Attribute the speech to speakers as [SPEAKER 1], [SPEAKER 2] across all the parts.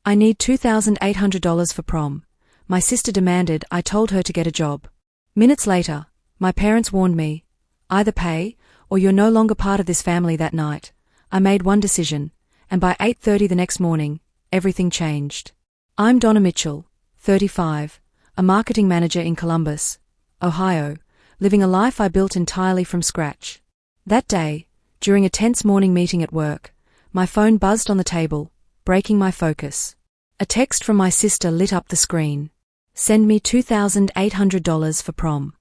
[SPEAKER 1] I need $2,800 for prom. My sister demanded I told her to get a job. Minutes later, my parents warned me, either pay, or you're no longer part of this family that night. I made one decision, and by 8:30 the next morning, everything changed. I'm Donna Mitchell, 35, a marketing manager in Columbus, Ohio, living a life I built entirely from scratch. That day, during a tense morning meeting at work, my phone buzzed on the table, breaking my focus. A text from my sister lit up the screen. Send me $2,800 for prom.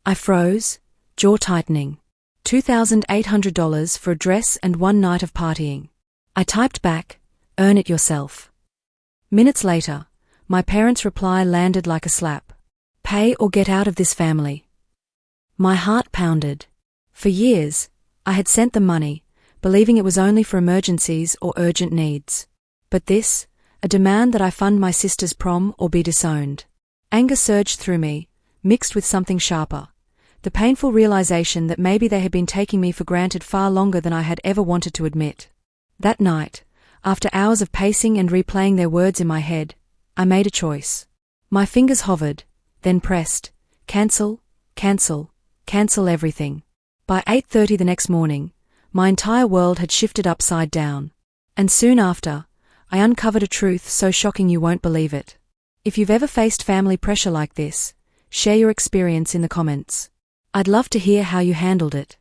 [SPEAKER 1] I froze, jaw tightening. $2,800 for a dress and one night of partying. I typed back, earn it yourself. Minutes later, my parents' reply landed like a slap. Pay or get out of this family. My heart pounded. For years, I had sent them money, believing it was only for emergencies or urgent needs. But this, a demand that I fund my sister's prom or be disowned. Anger surged through me, mixed with something sharper. The painful realization that maybe they had been taking me for granted far longer than I had ever wanted to admit. That night, after hours of pacing and replaying their words in my head, I made a choice. My fingers hovered, then pressed, cancel, cancel, cancel everything. By 8:30 the next morning, my entire world had shifted upside down. And soon after, I uncovered a truth so shocking you won't believe it. If you've ever faced family pressure like this, share your experience in the comments. I'd love to hear how you handled it.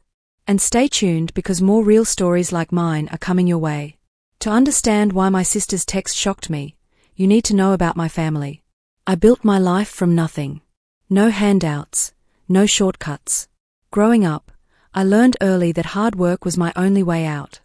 [SPEAKER 1] And stay tuned because more real stories like mine are coming your way. To understand why my sister's text shocked me, you need to know about my family. I built my life from nothing. No handouts, no shortcuts. Growing up, I learned early that hard work was my only way out.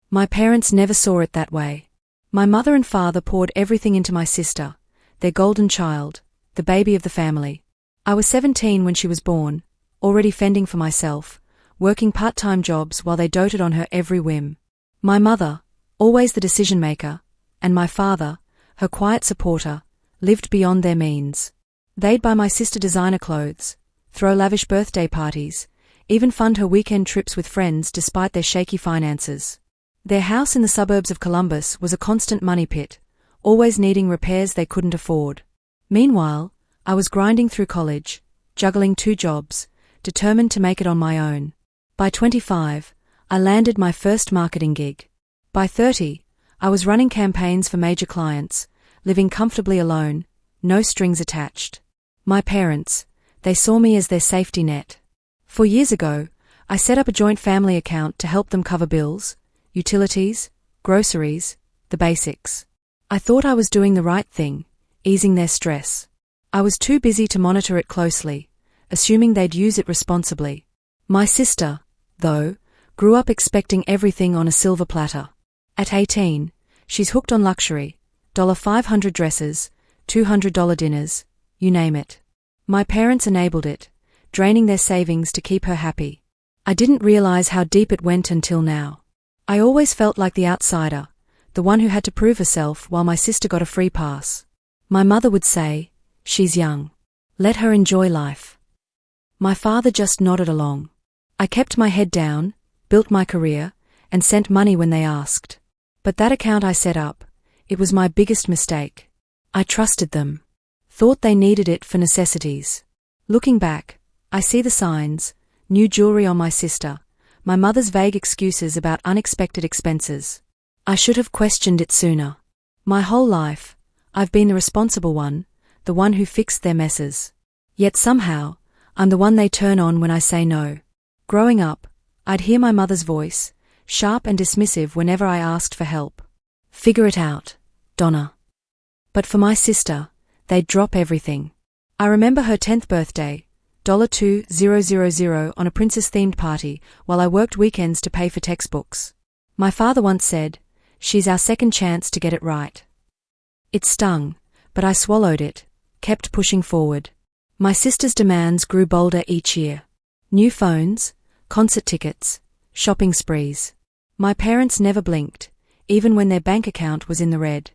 [SPEAKER 1] My parents never saw it that way. My mother and father poured everything into my sister, their golden child, the baby of the family. I was 17 when she was born, already fending for myself, working part-time jobs while they doted on her every whim. My mother, always the decision-maker, and my father, her quiet supporter, lived beyond their means. They'd buy my sister designer clothes, throw lavish birthday parties, even fund her weekend trips with friends despite their shaky finances. Their house in the suburbs of Columbus was a constant money pit, always needing repairs they couldn't afford. Meanwhile, I was grinding through college, juggling 2 jobs, determined to make it on my own. By 25, I landed my first marketing gig. By 30, I was running campaigns for major clients, living comfortably alone, no strings attached. My parents, they saw me as their safety net. 4 years ago, I set up a joint family account to help them cover bills, utilities, groceries, the basics. I thought I was doing the right thing, easing their stress. I was too busy to monitor it closely, assuming they'd use it responsibly. My sister, though, grew up expecting everything on a silver platter. At 18, she's hooked on luxury, $500 dresses, $200 dinners, you name it. My parents enabled it, draining their savings to keep her happy. I didn't realize how deep it went until now. I always felt like the outsider, the one who had to prove herself while my sister got a free pass. My mother would say, "She's young. Let her enjoy life." My father just nodded along. I kept my head down, built my career, and sent money when they asked. But that account I set up, it was my biggest mistake. I trusted them. Thought they needed it for necessities. Looking back, I see the signs, new jewelry on my sister, my mother's vague excuses about unexpected expenses. I should have questioned it sooner. My whole life, I've been the responsible one, the one who fixed their messes. Yet somehow, I'm the one they turn on when I say no. Growing up, I'd hear my mother's voice, sharp and dismissive whenever I asked for help. "Figure it out, Donna." But for my sister, they'd drop everything. I remember her 10th birthday, $2,000 on a princess-themed party, while I worked weekends to pay for textbooks. My father once said, "She's our second chance to get it right." It stung, but I swallowed it, kept pushing forward. My sister's demands grew bolder each year. New phones, concert tickets, shopping sprees. My parents never blinked, even when their bank account was in the red.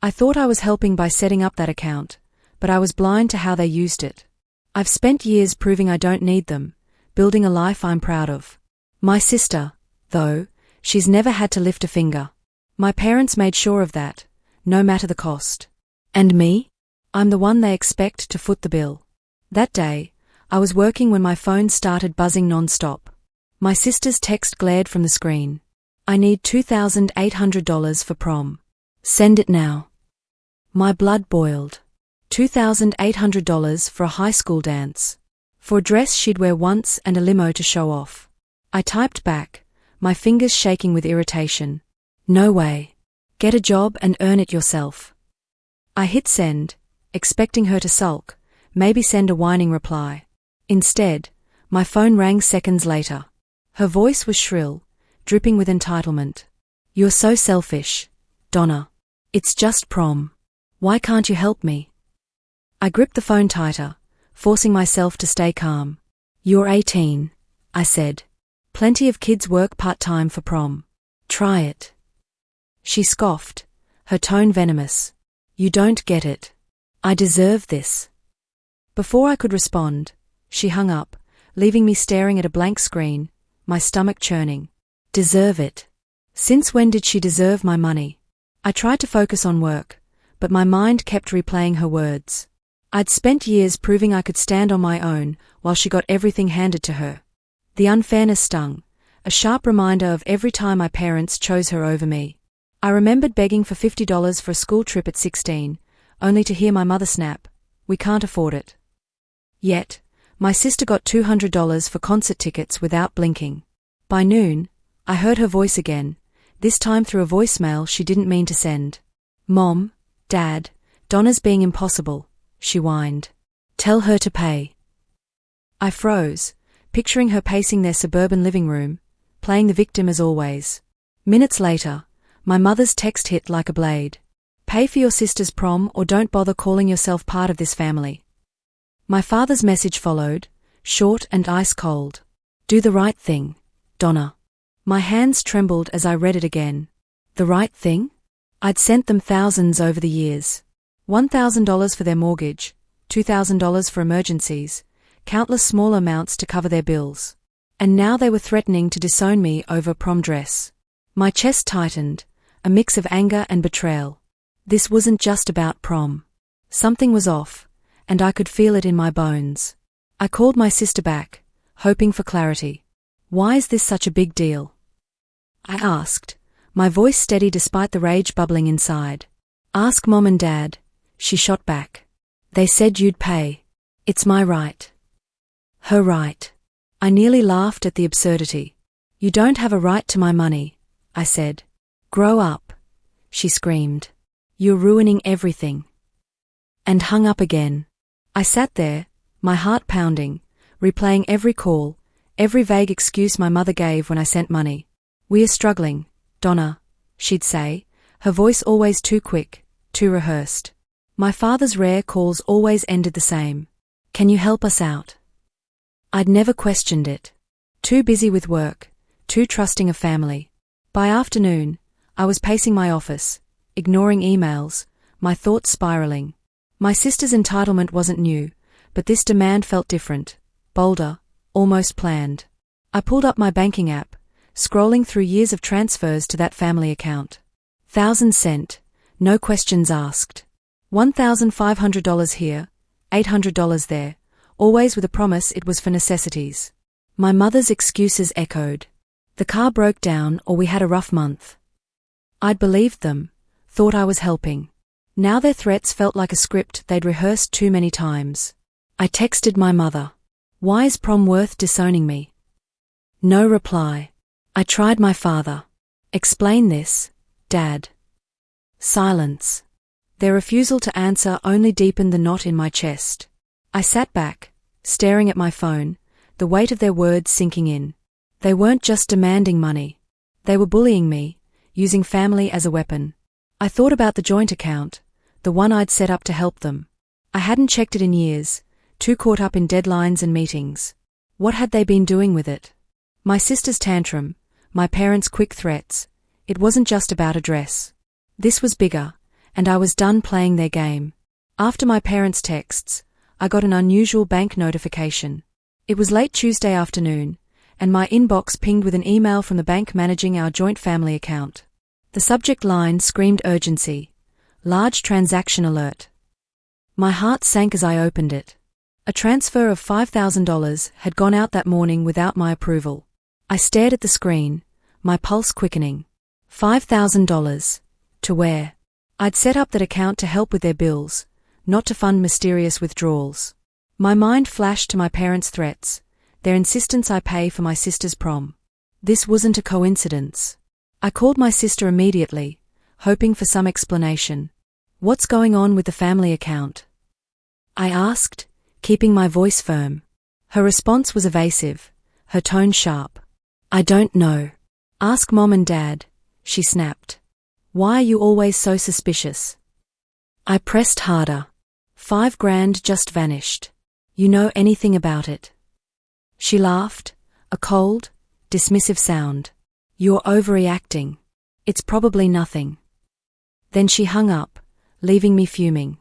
[SPEAKER 1] I thought I was helping by setting up that account, but I was blind to how they used it. I've spent years proving I don't need them, building a life I'm proud of. My sister, though, she's never had to lift a finger. My parents made sure of that, no matter the cost. And me? I'm the one they expect to foot the bill. That day, I was working when my phone started buzzing non-stop. My sister's text glared from the screen. I need $2,800 for prom. Send it now. My blood boiled. $2,800 for a high school dance. For a dress she'd wear once and a limo to show off. I typed back, my fingers shaking with irritation. No way. Get a job and earn it yourself. I hit send, expecting her to sulk, maybe send a whining reply. Instead, my phone rang seconds later. Her voice was shrill, dripping with entitlement. You're so selfish, Donna. It's just prom. Why can't you help me? I gripped the phone tighter, forcing myself to stay calm. You're 18, I said. Plenty of kids work part-time for prom. Try it. She scoffed, her tone venomous. You don't get it. I deserve this. Before I could respond, she hung up, leaving me staring at a blank screen, my stomach churning. Deserve it. Since when did she deserve my money? I tried to focus on work, but my mind kept replaying her words. I'd spent years proving I could stand on my own while she got everything handed to her. The unfairness stung, a sharp reminder of every time my parents chose her over me. I remembered begging for $50 for a school trip at 16, only to hear my mother snap, "We can't afford it." Yet, my sister got $200 for concert tickets without blinking. By noon, I heard her voice again, this time through a voicemail she didn't mean to send. "Mom, Dad, Donna's being impossible," she whined. "Tell her to pay." I froze, picturing her pacing their suburban living room, playing the victim as always. Minutes later, my mother's text hit like a blade. "Pay for your sister's prom or don't bother calling yourself part of this family." My father's message followed, short and ice-cold. "Do the right thing, Donna." My hands trembled as I read it again. The right thing? I'd sent them thousands over the years. $1,000 for their mortgage, $2,000 for emergencies, countless small amounts to cover their bills. And now they were threatening to disown me over a prom dress. My chest tightened, a mix of anger and betrayal. This wasn't just about prom. Something was off, and I could feel it in my bones. I called my sister back, hoping for clarity. "Why is this such a big deal?" I asked, my voice steady despite the rage bubbling inside. "Ask Mom and Dad," she shot back. "They said you'd pay. It's my right." Her right. I nearly laughed at the absurdity. "You don't have a right to my money," I said. "Grow up," she screamed. "You're ruining everything." And hung up again. I sat there, my heart pounding, replaying every call, every vague excuse my mother gave when I sent money. "We are struggling, Donna," she'd say, her voice always too quick, too rehearsed. My father's rare calls always ended the same. "Can you help us out?" I'd never questioned it. Too busy with work, too trusting of family. By afternoon, I was pacing my office, ignoring emails, my thoughts spiraling. My sister's entitlement wasn't new, but this demand felt different, bolder, almost planned. I pulled up my banking app, scrolling through years of transfers to that family account. Thousands sent, no questions asked. $1,500 here, $800 there, always with a promise it was for necessities. My mother's excuses echoed. The car broke down or we had a rough month. I'd believed them, thought I was helping. Now their threats felt like a script they'd rehearsed too many times. I texted my mother. "Why is prom worth disowning me?" No reply. I tried my father. "Explain this, Dad." Silence. Their refusal to answer only deepened the knot in my chest. I sat back, staring at my phone, the weight of their words sinking in. They weren't just demanding money. They were bullying me, using family as a weapon. I thought about the joint account, the one I'd set up to help them. I hadn't checked it in years, too caught up in deadlines and meetings. What had they been doing with it? My sister's tantrum, my parents' quick threats. It wasn't just about a dress. This was bigger, and I was done playing their game. After my parents' texts, I got an unusual bank notification. It was late Tuesday afternoon, and my inbox pinged with an email from the bank managing our joint family account. The subject line screamed urgency. Large transaction alert. My heart sank as I opened it. A transfer of $5,000 had gone out that morning without my approval. I stared at the screen, my pulse quickening. $5,000. To where? I'd set up that account to help with their bills, not to fund mysterious withdrawals. My mind flashed to my parents' threats, their insistence I pay for my sister's prom. This wasn't a coincidence. I called my sister immediately, hoping for some explanation. "What's going on with the family account?" I asked, keeping my voice firm. Her response was evasive, her tone sharp. "I don't know. Ask Mom and Dad," she snapped. "Why are you always so suspicious?" I pressed harder. $5,000 just vanished. You know anything about it? She laughed, a cold, dismissive sound. "You're overreacting. It's probably nothing." Then she hung up, leaving me fuming.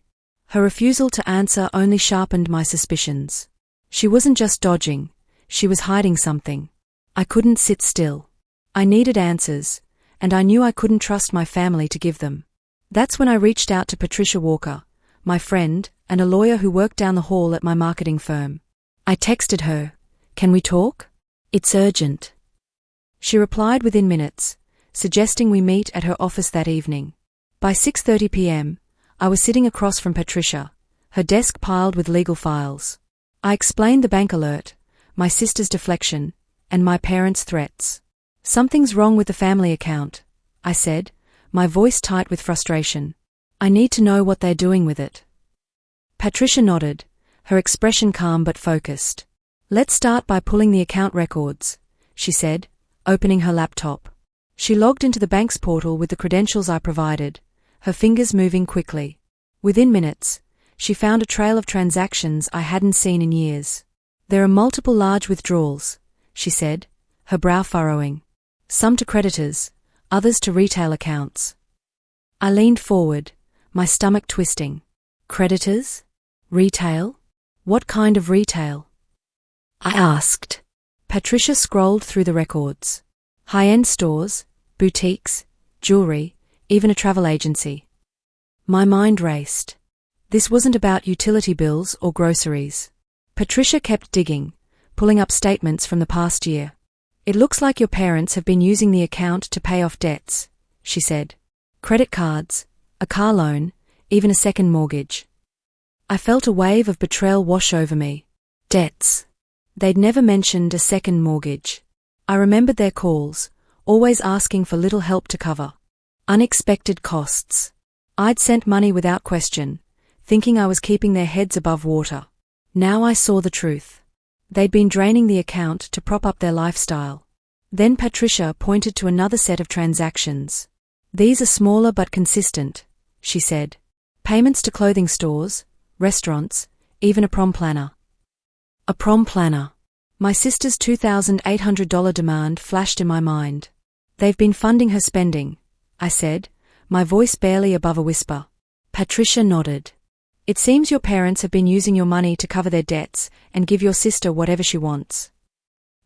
[SPEAKER 1] Her refusal to answer only sharpened my suspicions. She wasn't just dodging, she was hiding something. I couldn't sit still. I needed answers, and I knew I couldn't trust my family to give them. That's when I reached out to Patricia Walker, my friend, and a lawyer who worked down the hall at my marketing firm. I texted her, "Can we talk? It's urgent." She replied within minutes, suggesting we meet at her office that evening. By 6:30 p.m., I was sitting across from Patricia, her desk piled with legal files. I explained the bank alert, my sister's deflection, and my parents' threats. "Something's wrong with the family account," I said, my voice tight with frustration. "I need to know what they're doing with it." Patricia nodded, her expression calm but focused. "Let's start by pulling the account records," she said, opening her laptop. She logged into the bank's portal with the credentials I provided, her fingers moving quickly. Within minutes, she found a trail of transactions I hadn't seen in years. "There are multiple large withdrawals," she said, her brow furrowing. "Some to creditors, others to retail accounts." I leaned forward, my stomach twisting. "Creditors? Retail? What kind of retail?" I asked. Patricia scrolled through the records. High-end stores, boutiques, jewelry, even a travel agency. My mind raced. This wasn't about utility bills or groceries. Patricia kept digging, pulling up statements from the past year. "It looks like your parents have been using the account to pay off debts," she said. "Credit cards, a car loan, even a second mortgage." I felt a wave of betrayal wash over me. Debts. They'd never mentioned a second mortgage. I remembered their calls, always asking for little help to cover unexpected costs. I'd sent money without question, thinking I was keeping their heads above water. Now I saw the truth. They'd been draining the account to prop up their lifestyle. Then Patricia pointed to another set of transactions. "These are smaller but consistent," she said. "Payments to clothing stores, restaurants, even a prom planner." A prom planner. My sister's $2,800 demand flashed in my mind. "They've been funding her spending," I said, my voice barely above a whisper. Patricia nodded. "It seems your parents have been using your money to cover their debts and give your sister whatever she wants."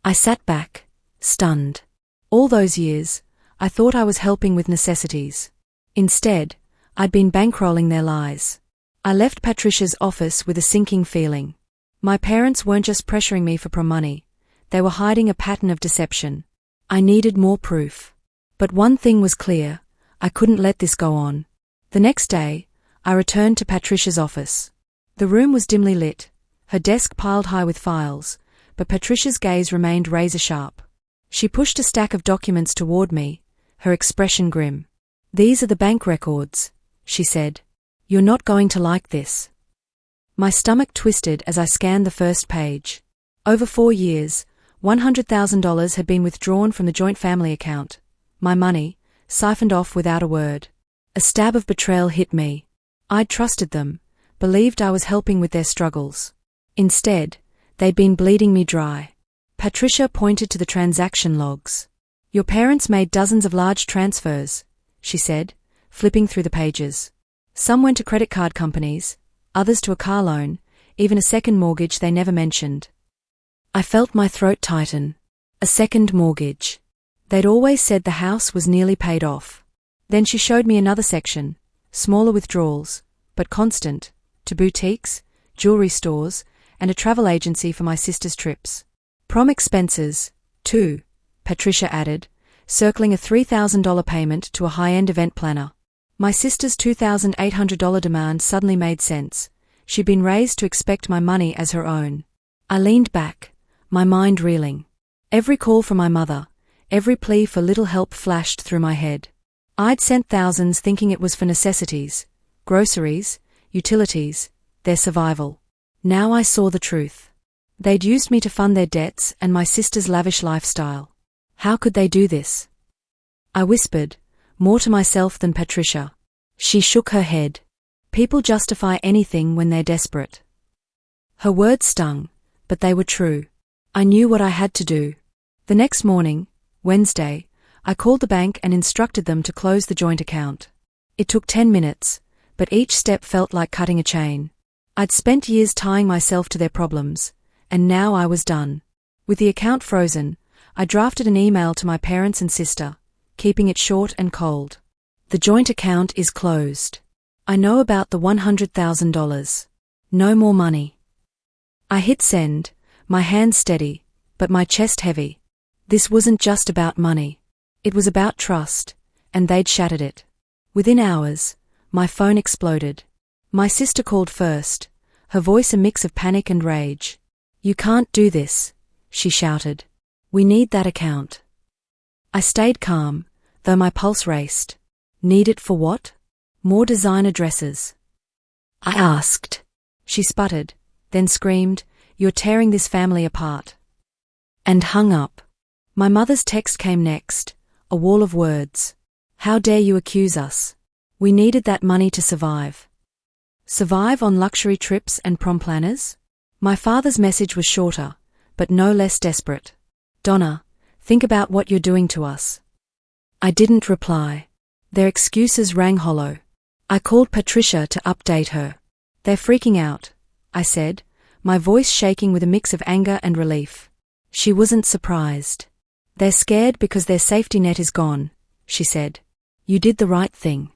[SPEAKER 1] I sat back, stunned. All those years, I thought I was helping with necessities. Instead, I'd been bankrolling their lies. I left Patricia's office with a sinking feeling. My parents weren't just pressuring me for prom money, they were hiding a pattern of deception. I needed more proof. But one thing was clear, I couldn't let this go on. The next day, I returned to Patricia's office. The room was dimly lit, her desk piled high with files, but Patricia's gaze remained razor-sharp. She pushed a stack of documents toward me, her expression grim. "These are the bank records," she said. "You're not going to like this." My stomach twisted as I scanned the first page. Over 4 years, $100,000 had been withdrawn from the joint family account. My money, siphoned off without a word. A stab of betrayal hit me. I'd trusted them, believed I was helping with their struggles. Instead, they'd been bleeding me dry. Patricia pointed to the transaction logs. "Your parents made dozens of large transfers," she said, flipping through the pages. "Some went to credit card companies, others to a car loan, even a second mortgage they never mentioned." I felt my throat tighten. A second mortgage. They'd always said the house was nearly paid off. Then she showed me another section, smaller withdrawals, but constant, to boutiques, jewelry stores, and a travel agency for my sister's trips. Prom expenses, too, Patricia added, circling a $3,000 payment to a high-end event planner. My sister's $2,800 demand suddenly made sense. She'd been raised to expect my money as her own. I leaned back, my mind reeling. Every call from my mother, every plea for little help flashed through my head. I'd sent thousands thinking it was for necessities, groceries, utilities, their survival. Now I saw the truth. They'd used me to fund their debts and my sister's lavish lifestyle. How could they do this? I whispered, more to myself than Patricia. She shook her head. People justify anything when they're desperate. Her words stung, but they were true. I knew what I had to do. The next morning, Wednesday, I called the bank and instructed them to close the joint account. It took 10 minutes, but each step felt like cutting a chain. I'd spent years tying myself to their problems, and now I was done. With the account frozen, I drafted an email to my parents and sister, keeping it short and cold. The joint account is closed. I know about the $100,000. No more money. I hit send, my hands steady, but my chest heavy. This wasn't just about money. It was about trust, and they'd shattered it. Within hours, my phone exploded. My sister called first, her voice a mix of panic and rage. "You can't do this," she shouted. "We need that account." I stayed calm, though my pulse raced. "Need it for what?" "More designer dresses." I asked. She sputtered, then screamed, "You're tearing this family apart." And hung up. My mother's text came next, a wall of words. "How dare you accuse us? We needed that money to survive." Survive on luxury trips and prom planners? My father's message was shorter, but no less desperate. "Donna, think about what you're doing to us." I didn't reply. Their excuses rang hollow. I called Patricia to update her. "They're freaking out," I said, my voice shaking with a mix of anger and relief. She wasn't surprised. "They're scared because their safety net is gone," she said. "You did the right thing."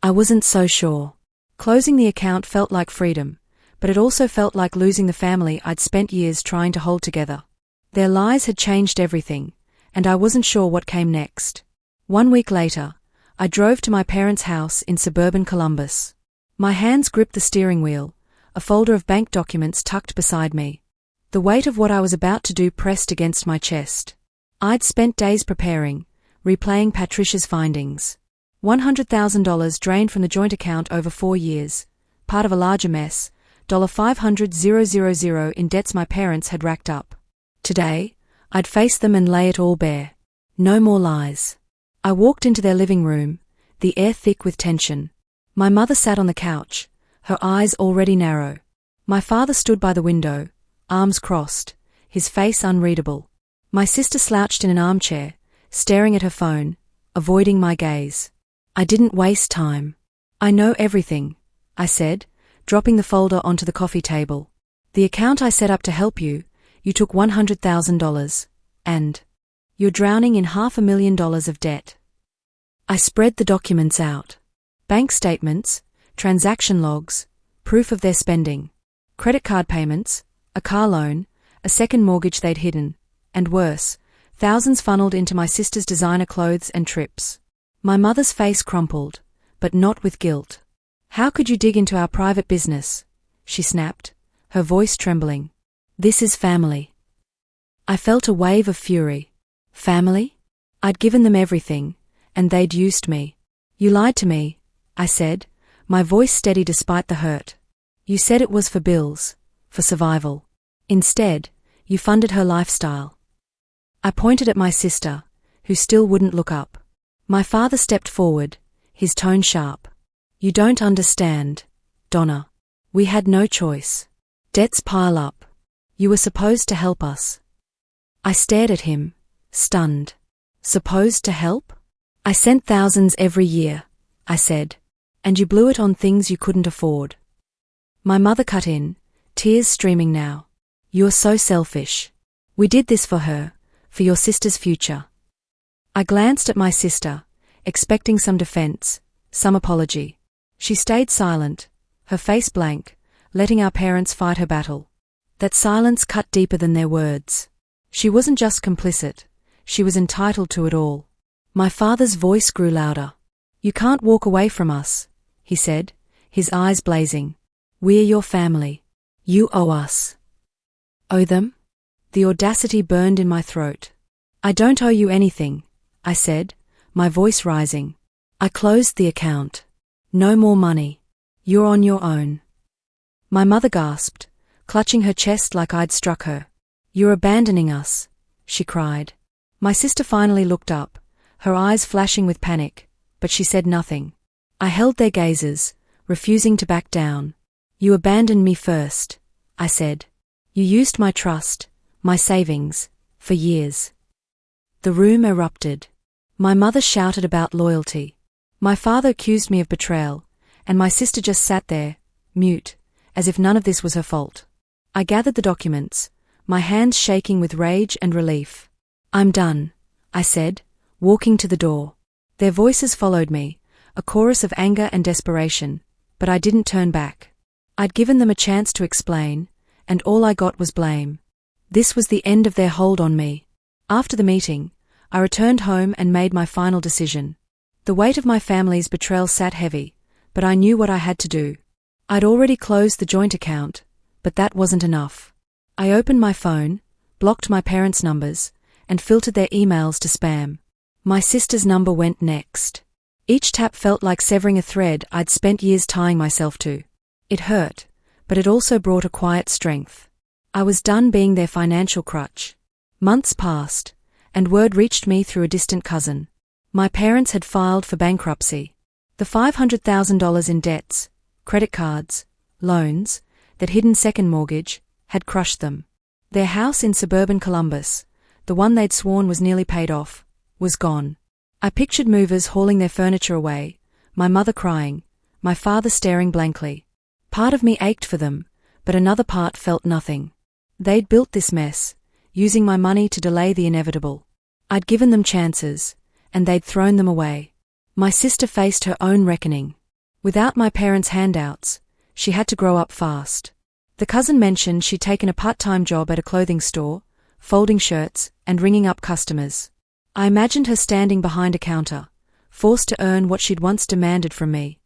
[SPEAKER 1] I wasn't so sure. Closing the account felt like freedom, but it also felt like losing the family I'd spent years trying to hold together. Their lies had changed everything, and I wasn't sure what came next. 1 week later, I drove to my parents' house in suburban Columbus. My hands gripped the steering wheel, a folder of bank documents tucked beside me. The weight of what I was about to do pressed against my chest. I'd spent days preparing, replaying Patricia's findings. $100,000 drained from the joint account over 4 years, part of a larger mess, $500,000 in debts my parents had racked up. Today, I'd face them and lay it all bare. No more lies. I walked into their living room, the air thick with tension. My mother sat on the couch, her eyes already narrow. My father stood by the window, arms crossed, his face unreadable. My sister slouched in an armchair, staring at her phone, avoiding my gaze. I didn't waste time. "I know everything," I said, dropping the folder onto the coffee table. "The account I set up to help you, you took $100,000, and you're drowning in $500,000 of debt." I spread the documents out. Bank statements, transaction logs, proof of their spending, credit card payments, a car loan, a second mortgage they'd hidden, and worse, thousands funneled into my sister's designer clothes and trips. My mother's face crumpled, but not with guilt. "How could you dig into our private business?" she snapped, her voice trembling. "This is family." I felt a wave of fury. Family? I'd given them everything, and they'd used me. "You lied to me," I said, my voice steady despite the hurt. "You said it was for bills, for survival. Instead, you funded her lifestyle." I pointed at my sister, who still wouldn't look up. My father stepped forward, his tone sharp. "You don't understand, Donna. We had no choice. Debts pile up. You were supposed to help us." I stared at him, stunned. "Supposed to help?" "I sent thousands every year," I said. "And you blew it on things you couldn't afford." My mother cut in, tears streaming now. "You're so selfish. We did this for her, for your sister's future." I glanced at my sister, expecting some defense, some apology. She stayed silent, her face blank, letting our parents fight her battle. That silence cut deeper than their words. She wasn't just complicit, she was entitled to it all. My father's voice grew louder. "You can't walk away from us," he said, his eyes blazing. "We're your family. You owe us." Owe them? The audacity burned in my throat. "I don't owe you anything," I said, my voice rising. "I closed the account. No more money. You're on your own." My mother gasped, clutching her chest like I'd struck her. "You're abandoning us," she cried. My sister finally looked up, her eyes flashing with panic, but she said nothing. I held their gazes, refusing to back down. "You abandoned me first," I said. "You used my trust, my savings, for years." The room erupted. My mother shouted about loyalty. My father accused me of betrayal, and my sister just sat there, mute, as if none of this was her fault. I gathered the documents, my hands shaking with rage and relief. "I'm done," I said, walking to the door. Their voices followed me, a chorus of anger and desperation, but I didn't turn back. I'd given them a chance to explain, and all I got was blame. This was the end of their hold on me. After the meeting, I returned home and made my final decision. The weight of my family's betrayal sat heavy, but I knew what I had to do. I'd already closed the joint account, but that wasn't enough. I opened my phone, blocked my parents' numbers, and filtered their emails to spam. My sister's number went next. Each tap felt like severing a thread I'd spent years tying myself to. It hurt, but it also brought a quiet strength. I was done being their financial crutch. Months passed, and word reached me through a distant cousin. My parents had filed for bankruptcy. The $500,000 in debts, credit cards, loans, that hidden second mortgage, had crushed them. Their house in suburban Columbus, the one they'd sworn was nearly paid off, was gone. I pictured movers hauling their furniture away, my mother crying, my father staring blankly. Part of me ached for them, but another part felt nothing. They'd built this mess, using my money to delay the inevitable. I'd given them chances, and they'd thrown them away. My sister faced her own reckoning. Without my parents' handouts, she had to grow up fast. The cousin mentioned she'd taken a part-time job at a clothing store, folding shirts and ringing up customers. I imagined her standing behind a counter, forced to earn what she'd once demanded from me.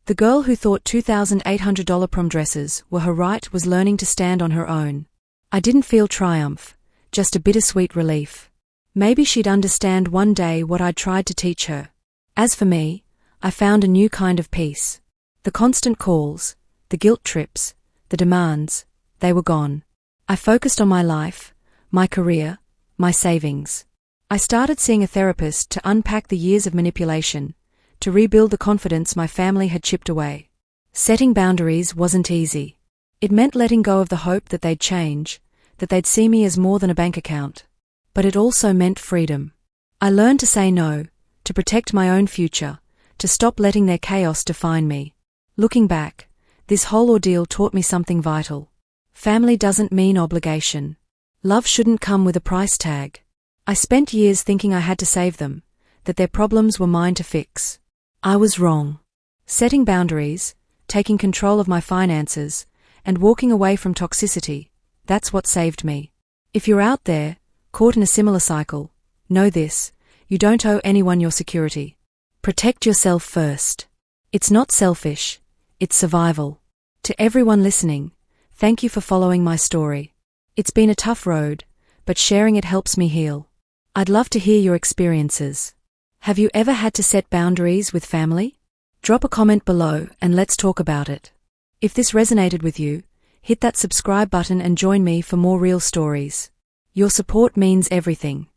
[SPEAKER 1] The girl who thought $2,800 prom dresses were her right was learning to stand on her own. I didn't feel triumph, just a bittersweet relief. Maybe she'd understand one day what I'd tried to teach her. As for me, I found a new kind of peace. The constant calls, the guilt trips, the demands, they were gone. I focused on my life, my career, my savings. I started seeing a therapist to unpack the years of manipulation, to rebuild the confidence my family had chipped away. Setting boundaries wasn't easy. It meant letting go of the hope that they'd change, that they'd see me as more than a bank account. But it also meant freedom. I learned to say no, to protect my own future, to stop letting their chaos define me. Looking back, this whole ordeal taught me something vital. Family doesn't mean obligation. Love shouldn't come with a price tag. I spent years thinking I had to save them, that their problems were mine to fix. I was wrong. Setting boundaries, taking control of my finances, and walking away from toxicity, that's what saved me. If you're out there, caught in a similar cycle, know this: you don't owe anyone your security. Protect yourself first. It's not selfish, it's survival. To everyone listening, thank you for following my story. It's been a tough road, but sharing it helps me heal. I'd love to hear your experiences. Have you ever had to set boundaries with family? Drop a comment below and let's talk about it. If this resonated with you, hit that subscribe button and join me for more real stories. Your support means everything.